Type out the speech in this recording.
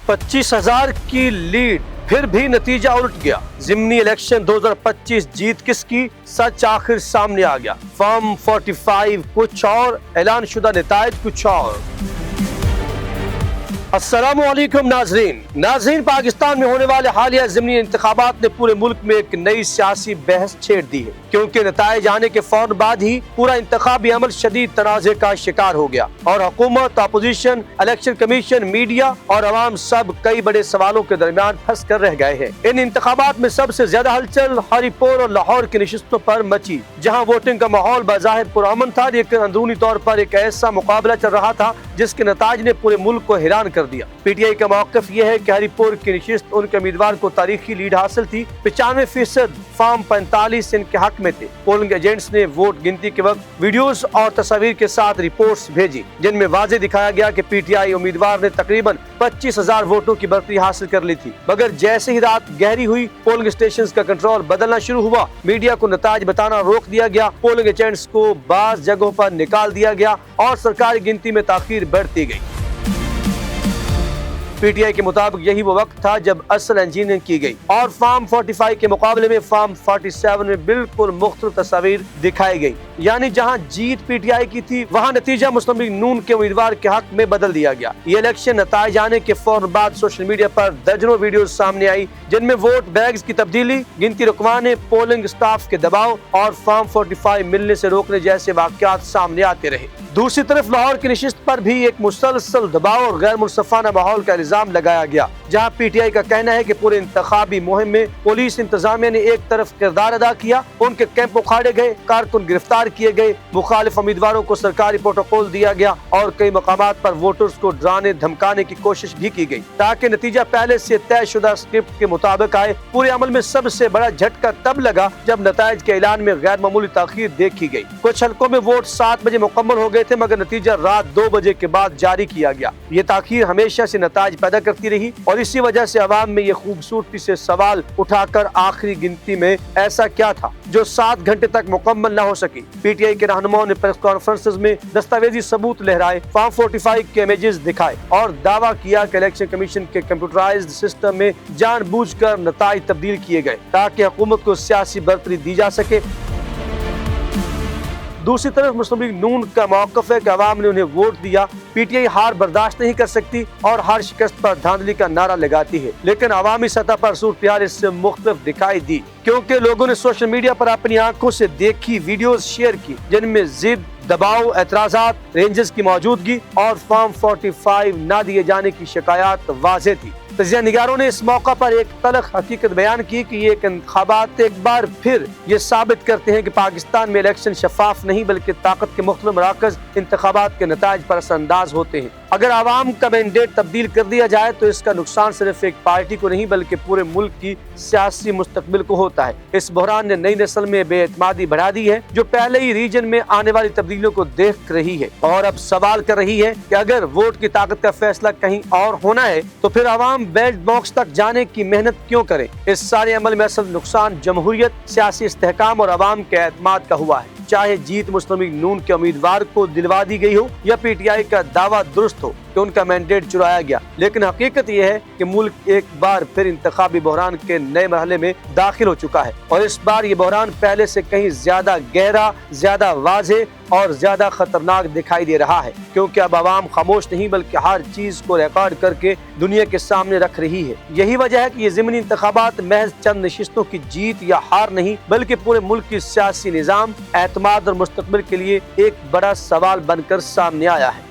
25,000 की लीड, फिर भी नतीजा उलट गया। ज़िमनी इलेक्शन 2025 जीत किसकी, सच आखिर सामने आ गया। फॉर्म 45 कुछ और, ऐलान शुदा नताइज कुछ और। अस्सलामुअलैकुम नाज़रीन, पाकिस्तान में होने वाले हालिया ज़िमनी इंतखाबात ने पूरे मुल्क में एक नई सियासी बहस छेड़ दी है, क्योंकि नताइज आने के फौरन बाद ही पूरा इंतखाबी अमल शदीद तनाज़े का शिकार हो गया और हुकूमत, अपोजिशन, इलेक्शन कमीशन, मीडिया और अवाम सब कई बड़े सवालों के दरमियान फंस कर रह गए हैं। इन इंतखाबात में सबसे ज्यादा हलचल हरिपुर और लाहौर की नशिस्तों पर मची, जहाँ वोटिंग का माहौल बाज़ाहिर पुरअमन था, लेकिन अंदरूनी तौर पर एक ऐसा मुकाबला चल रहा था जिसके नताइज ने पूरे मुल्क को हैरान कर दिया। पीटीआई का मौक़िफ़ यह है कि हरिपुर की नशिस्त उनके उम्मीदवार को तारीखी लीड हासिल थी। 95% फॉर्म 45 इनके हक में थे। पोलिंग एजेंट्स ने वोट गिनती के वक्त वीडियोस और तस्वीर के साथ रिपोर्ट्स भेजी, जिनमें वाज़ेह दिखाया गया कि पीटीआई उम्मीदवार ने तकरीबन 25,000 वोटों की बढ़ती हासिल कर ली थी। मगर जैसे ही रात गहरी हुई, पोलिंग स्टेशन का कंट्रोल बदलना शुरू हुआ। मीडिया को नताइज बताना रोक दिया गया, पोलिंग एजेंट्स को बाज़ जगहों पर निकाल दिया गया और सरकारी गिनती में ताख़ीर बढ़ती गई। पीटीआई के मुताबिक यही वो वक्त था जब असल इंजीनियरिंग की गई और फॉर्म 45 के मुकाबले में फॉर्म 47 में बिल्कुल मुख्तलिफ तस्वीर दिखाई गई। यानी जहां जीत पीटीआई की थी, वहां नतीजा मुस्लिम लीग नून के उम्मीदवार के हक में बदल दिया गया। ये इलेक्शन नताइज आने के फौरन बाद सोशल मीडिया पर दर्जनों वीडियो सामने आई, जिनमें वोट बैग्स की तब्दीली, गिनती रुकवाने, पोलिंग स्टाफ के दबाव और फॉर्म 45 मिलने से रोकने जैसे वाकयात सामने आते रहे। दूसरी तरफ लाहौर की नशिस्त पर भी एक मुसलसल दबाव और गैर मुनसफाना माहौल का इल्जाम लगाया गया, जहां पीटीआई का कहना है कि पूरे इंतखाबी मुहिम में पुलिस इंतजामिया ने एक तरफ किरदार अदा किया, उनके कैंप उखाड़े गए, कारकुन गिरफ्तार किए गए, मुखालिफ उम्मीदवारों को सरकारी प्रोटोकॉल दिया गया और कई मकामात पर वोटर्स को डराने धमकाने की कोशिश भी की गई, ताकि नतीजा पहले से तयशुदा स्क्रिप्ट के मुताबिक आए। पूरे अमल में सबसे बड़ा झटका तब लगा जब नताइज के ऐलान में गैर मामूली ताखीर देखी गई। कुछ हलकों में वोट 7 बजे मुकम्मल हो गए थे, मगर नतीजा रात 2 बजे के बाद जारी किया गया। ये ताखीर हमेशा से नताइज पैदा करती रही और इसी वजह से अवाम में ये खूबसूरती से सवाल उठाकर आखिरी गिनती में ऐसा क्या था जो 7 घंटे तक मुकम्मल न हो सकी। पीटीआई के रहनुमाओं ने प्रेस कॉन्फ्रेंसेस में दस्तावेजी सबूत लहराए, फॉर्म 45 के इमेजेस दिखाए और दावा किया कि इलेक्शन कमीशन के कंप्यूटराइज्ड सिस्टम में जानबूझकर नताइज तब्दील किए गए ताकि हुकूमत को सियासी बरतरी दी जा सके। दूसरी तरफ मुस्लिम लीग नून का मौक़िफ़ है कि अवाम ने उन्हें वोट दिया। पीटीआई हार बर्दाश्त नहीं कर सकती और हर शिकस्त पर धांधली का नारा लगाती है, लेकिन अवामी सतह पर सूरत-ए-हाल इससे मुख्तलिफ दिखाई दी, क्योंकि लोगों ने सोशल मीडिया पर अपनी आंखों से देखी वीडियोस शेयर की, जिनमें जिद, दबाव, एतराज़ात, रेंजर्स की मौजूदगी और फॉर्म 45 न दिए जाने की शिकायत वाज़ेह थी। तजिया निगारों ने इस मौका पर एक तलख हकीकत बयान की कि ये इंतखाबात एक बार फिर ये साबित करते हैं कि पाकिस्तान में इलेक्शन शफाफ नहीं बल्कि ताकत के मुख्तलिफ मराकज़ इंतखाबात के नताइज पर असरअंदाज होते हैं। अगर आवाम का मैंडेट तब्दील कर दिया जाए तो इसका नुकसान सिर्फ एक पार्टी को नहीं बल्कि पूरे मुल्क की सियासी मुस्तकबिल को होता है। इस बहरान ने नई नस्ल में बेएतमादी बढ़ा दी है, जो पहले ही रीजन में आने वाली तब्दीलियों को देख रही है और अब सवाल कर रही है कि अगर वोट की ताकत का फैसला कहीं और होना है तो फिर आवाम बैलेट बॉक्स तक जाने की मेहनत क्यों करें। इस सारे अमल में असल नुकसान जमहूरियत, सियासी इस्तेहकाम और आवाम के एतमाद का हुआ है। चाहे जीत मुस्लिम लीग नून के उम्मीदवार को दिलवा दी गई हो या पीटीआई का दावा दुरुस्त हो कि उनका मैंडेट चुराया गया, लेकिन हकीकत यह है कि मुल्क एक बार फिर इंतखाबी बहरान के नए मरहले में दाखिल हो चुका है और इस बार ये बहरान पहले से कहीं ज्यादा गहरा, ज्यादा वाज़ेह और ज्यादा खतरनाक दिखाई दे रहा है, क्योंकि अब आवाम खामोश नहीं बल्कि हर चीज को रिकॉर्ड करके दुनिया के सामने रख रही है। यही वजह है कि ये ज़िमनी इंतखाबात महज चंद नशिस्तों की जीत या हार नहीं बल्कि पूरे मुल्क की सियासी निज़ाम, एतमाद और मुस्तकबिल के लिए एक बड़ा सवाल बनकर सामने आया है।